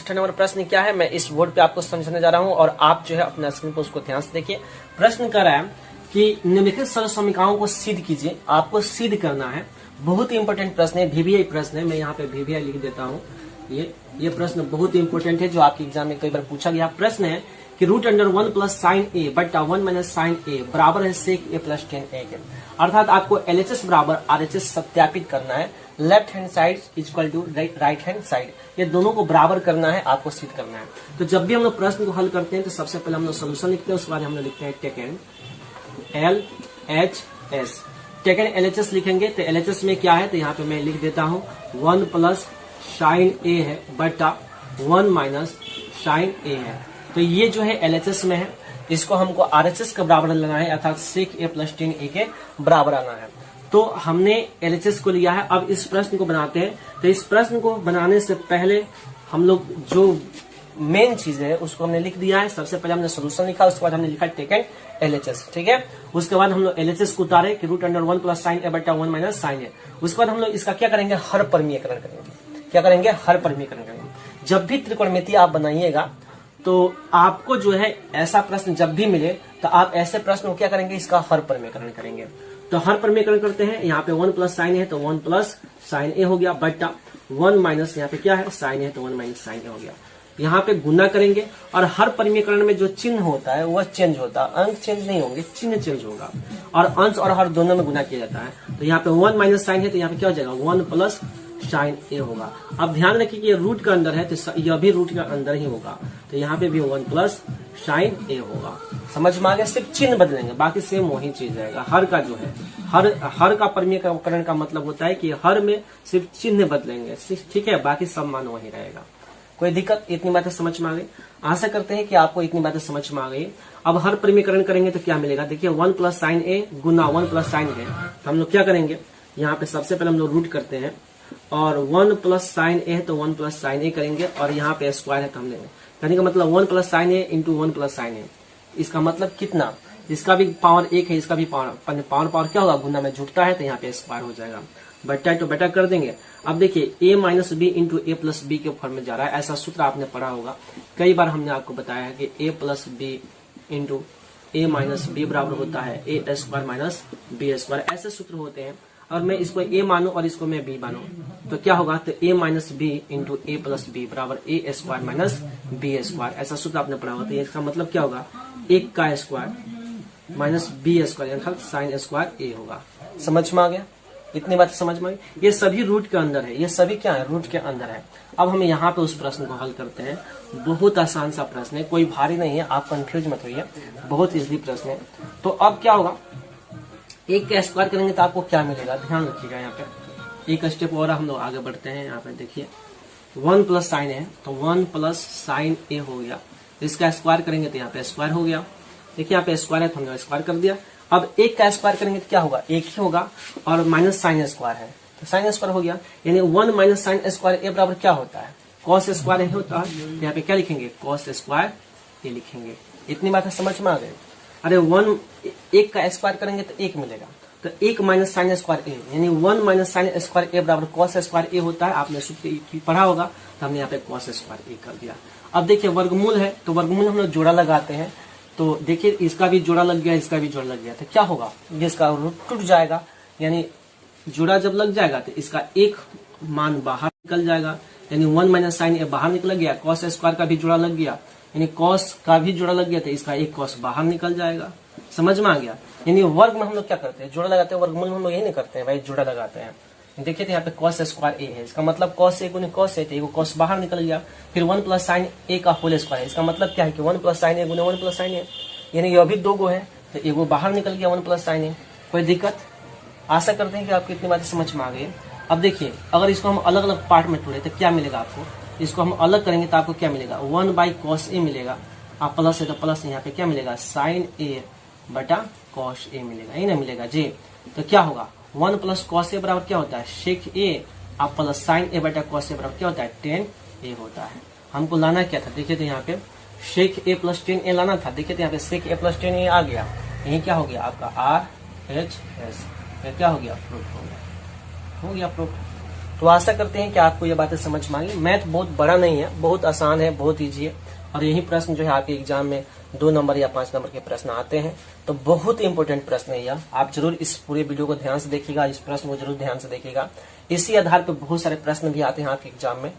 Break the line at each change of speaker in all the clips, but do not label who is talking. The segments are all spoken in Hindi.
66 नंबर प्रश्न क्या है मैं इस बोर्ड पे आपको समझाने जा रहा हूं और आप जो है अपना स्क्रीन पर उसको ध्यान से देखिए। प्रश्न कर रहा है कि निम्नलिखित सरल समीकरणों को सिद्ध कीजिए। आपको सिद्ध करना है, बहुत ही इंपॉर्टेंट प्रश्न है, VVI प्रश्न है। मैं यहाँ पे VVI लिख देता हूँ। ये प्रश्न बहुत ही इंपॉर्टेंट है जो आपके एग्जाम में कई बार पूछा गया प्रश्न है कि √1 प्लस साइन ए बटा 1 माइनस साइन ए बराबर है सेक ए प्लस टेन ए के। अर्थात आपको LHS बराबर RHS सत्यापित करना है। Left hand side equal to right hand side, ये दोनों को बराबर करना है, आपको सिद्ध करना है। तो जब भी हम लोग प्रश्न को हल करते हैं तो सबसे पहले हम लोग सोल्यूशन लिखते हैं, उसके बाद हम लोग लिखते हैं टेकन LHS। टेकन LHS लिखेंगे तो LHS में क्या है तो यहाँ पे मैं लिख देता हूँ 1 प्लस साइन ए है बटा 1 माइनस साइन ए है। तो ये जो है LHS में है, इसको हमको RHS के बराबर लेना है, अर्थात सेक ए प्लस टेन ए के बराबर आना है। तो हमने LHS को लिया है। अब इस प्रश्न को बनाते हैं। तो इस प्रश्न को बनाने से पहले हम लोग जो मेन चीज है उसको हमने लिख दिया है। सबसे पहले हमने सोल्यूशन लिखा, उसके बाद हमने लिखा टेकन LHS, ठीक है। उसके बाद हम लोग LHS को उतारे कि √1 प्लस साइन ए बटा 1 माइनस साइन ए। उसके बाद हम लोग इसका क्या करेंगे, हर परमीयकरण करेंगे। क्या करेंगे, हर परमीयकरण करेंगे। जब भी त्रिकोणमिति आप बनाइएगा तो आपको जो है ऐसा प्रश्न जब भी मिले तो आप ऐसे प्रश्न को क्या करेंगे, इसका हर परमीयकरण करेंगे। तो हर परमीयकरण करते हैं। यहाँ पे 1 प्लस साइन है तो 1 प्लस साइन ए हो गया बटा 1 माइनस यहाँ पे क्या है साइन है तो 1 माइनस साइन ए हो गया। यहाँ पे गुना करेंगे और हर परमीयकरण में जो चिन्ह होता है वह चेंज होता है, अंक चेंज नहीं होंगे, चिन्ह चेंज होगा और अंश और हर दोनों में गुना किया जाता है। तो यहाँ पे 1 माइनस साइन है तो यहाँ पे क्या हो जाएगा 1 प्लस साइन ए होगा। अब ध्यान रखिए कि ये रूट के अंदर है तो यह भी रूट के अंदर ही होगा, तो यहाँ पे भी 1 प्लस साइन ए होगा। समझ में आ गया, सिर्फ चिन्ह बदलेंगे, बाकी सेम वही चीज रहेगा। हर का जो है हर का परमीयकरण का मतलब होता है कि हर में सिर्फ चिन्ह बदलेंगे, ठीक है, बाकी सब मान वही रहेगा। कोई दिक्कत, इतनी बातें समझ में आ गई। आशा करते हैं कि आपको इतनी बातें समझ में आ गई। अब हर परमीयकरण करेंगे तो क्या मिलेगा, देखिए 1 प्लस साइन ए गुना 1 प्लस साइन ए। हम लोग क्या करेंगे, यहाँ पे सबसे पहले हम लोग रूट करते हैं और 1 प्लस साइन ए है तो 1 प्लस साइन ए करेंगे और यहाँ पे स्क्वायर है तो हम लेंगे। कहने का मतलब 1 प्लस साइन ए इंटू 1 प्लस साइन ए। इसका मतलब कितना, इसका भी पावर 1 है, इसका भी पावर क्या होगा, गुना में जुटता है तो यहाँ पे स्क्वायर हो जाएगा। बटा तो बटा कर देंगे। अब देखिए a minus b into a plus b के फॉर्म में जा रहा है, ऐसा सूत्र आपने पढ़ा होगा। कई बार हमने आपको बताया है कि a plus b into a minus b बराबर होता है a square minus b square, ऐसे सूत्र होते हैं। और मैं इसको a मानू और इसको मैं b मानू तो क्या होगा, तो a minus b into a plus b बराबर a square minus b square, ऐसा सूत्र आपने पढ़ा होगा। तो इसका मतलब क्या होगा, 1 का स्क्वायर माइनस बी स्क्वायर अर्थात साइन स्क्वायर ए होगा। समझ में आ गया, इतनी बात समझ में आई। ये सभी रूट के अंदर है, ये सभी क्या है, रूट के अंदर है। अब हम यहाँ पे उस प्रश्न को हल करते हैं। बहुत आसान सा प्रश्न है, कोई भारी नहीं है, आप कंफ्यूज मत होइए, बहुत इजली प्रश्न है। तो अब क्या होगा, 1 का स्क्वायर करेंगे तो आपको क्या मिलेगा, ध्यान रखिएगा। यहाँ पे एक स्टेप और हम लोग आगे बढ़ते हैं। यहाँ पे देखिए 1 प्लस साइन है तो 1 प्लस साइन ए हो गया, इसका स्क्वायर करेंगे तो यहाँ पे स्क्वायर हो गया। देखिए यहाँ पे स्क्वायर है तो हमने स्क्वायर कर दिया। अब 1 का स्क्वायर करेंगे तो क्या होगा, 1 ही होगा और माइनस साइन स्क्वायर है तो साइन स्क्वायर हो गया। यानी 1 माइनस साइन स्क्वायर ए बराबर क्या होता है, कॉस स्क्वायर ए होता है। यहाँ पे क्या लिखेंगे, कॉस स्क्वायर ए लिखेंगे। इतनी बात समझ में आ गई। अरे 1 का स्क्वायर करेंगे तो 1 मिलेगा, तो 1 माइनस साइन स्क्वायर ए यानी 1 माइनस साइन स्क्वायर ए बराबर कॉस स्क्वायर ए होता है। आपने सूत्र पढ़ा होगा, तो हमने यहाँ पे कॉस स्क्वायर ए कर दिया। अब देखिए वर्गमूल है तो वर्गमूल हम लोग जोड़ा लगाते हैं। तो देखिए इसका भी जोड़ा लग गया, इसका भी जोड़ा लग गया, तो क्या होगा, ये इसका रूट टूट जाएगा। यानी जोड़ा जब लग जाएगा तो इसका एक मान बाहर निकल जाएगा, यानी 1 माइनस साइन ए बाहर निकल गया। कॉस स्क्वायर का भी जोड़ा लग गया, यानी कॉस का भी जोड़ा लग गया तो इसका एक कॉस बाहर निकल जाएगा। समझ में आ गया। यानी वर्ग में हम लोग क्या करते हैं, जोड़ा लगाते हैं। वर्गमूल में हम लोग यही नहीं करते हैं भाई, जोड़ा लगाते हैं। देखिए तो यहाँ पे कॉस स्क्वायर ए है, इसका मतलब कॉस ए गुने कॉस ए, तो कॉस बाहर निकल गया। फिर 1 प्लस साइन ए का होल स्क्वायर है, इसका मतलब क्या है कि 1 प्लस साइन ए गुने 1 प्लस साइन ए, यानी ये भी 2 गो है तो एगो बाहर निकल गया 1 प्लस साइन ए। कोई दिक्कत, आशा करते हैं कि आपको इतनी बातें समझ में आ गई। अब देखिए अगर इसको हम अलग अलग पार्ट में तोड़े तो क्या मिलेगा आपको, इसको हम अलग करेंगे तो आपको क्या मिलेगा, 1 बाई कॉस ए मिलेगा। आप प्लस है तो प्लस यहाँ पे क्या मिलेगा, साइन ए बटा कॉस ए मिलेगा, यही ना मिलेगा जी। तो क्या होगा, 1 प्लस कॉस ए बराबर क्या होता है, सेक ए, आप प्लस साइन ए बटा कॉस ए बराबर क्या होता है, टेन ए होता है। हमको लाना क्या था, देखिए तो यहाँ पे सेक ए प्लस टेन ए लाना था। देखिए तो यहाँ पे सेक ए प्लस टेन ए आ गया, यही क्या हो गया आपका RHS, क्या हो गया, प्रूफ हो गया, प्रूफ। तो आशा करते हैं कि आपको ये बातें समझ में आएंगी। मैथ बहुत बड़ा नहीं है, बहुत आसान है, बहुत ईजी है, और यही प्रश्न जो है आपके एग्जाम में 2 नंबर या 5 नंबर के प्रश्न आते हैं। तो बहुत ही इंपॉर्टेंट प्रश्न है यह। आप जरूर इस पूरे वीडियो को ध्यान से देखिएगा, इस प्रश्न को जरूर ध्यान से देखिएगा। इसी आधार पर बहुत सारे प्रश्न भी आते हैं आपके एग्जाम में।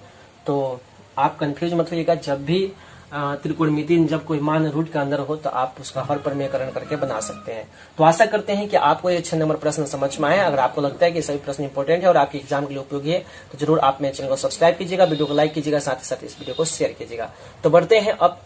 तो आप कंफ्यूज मत होइएगा। जब भी त्रिकोणमिति जब कोई मान रूट के अंदर हो तो आप उसका हर प्रमेयकरण करके बना सकते हैं। तो आशा करते हैं कि आपको ये 6 नंबर प्रश्न समझ में आए। अगर आपको लगता है कि सभी प्रश्न इंपॉर्टेंट है और आपके एग्जाम के लिए उपयोगी है तो जरूर आप मेरे चैनल को सब्सक्राइब कीजिएगा, वीडियो को लाइक कीजिएगा, साथ ही साथ इस वीडियो को शेयर कीजिएगा। तो बढ़ते हैं अब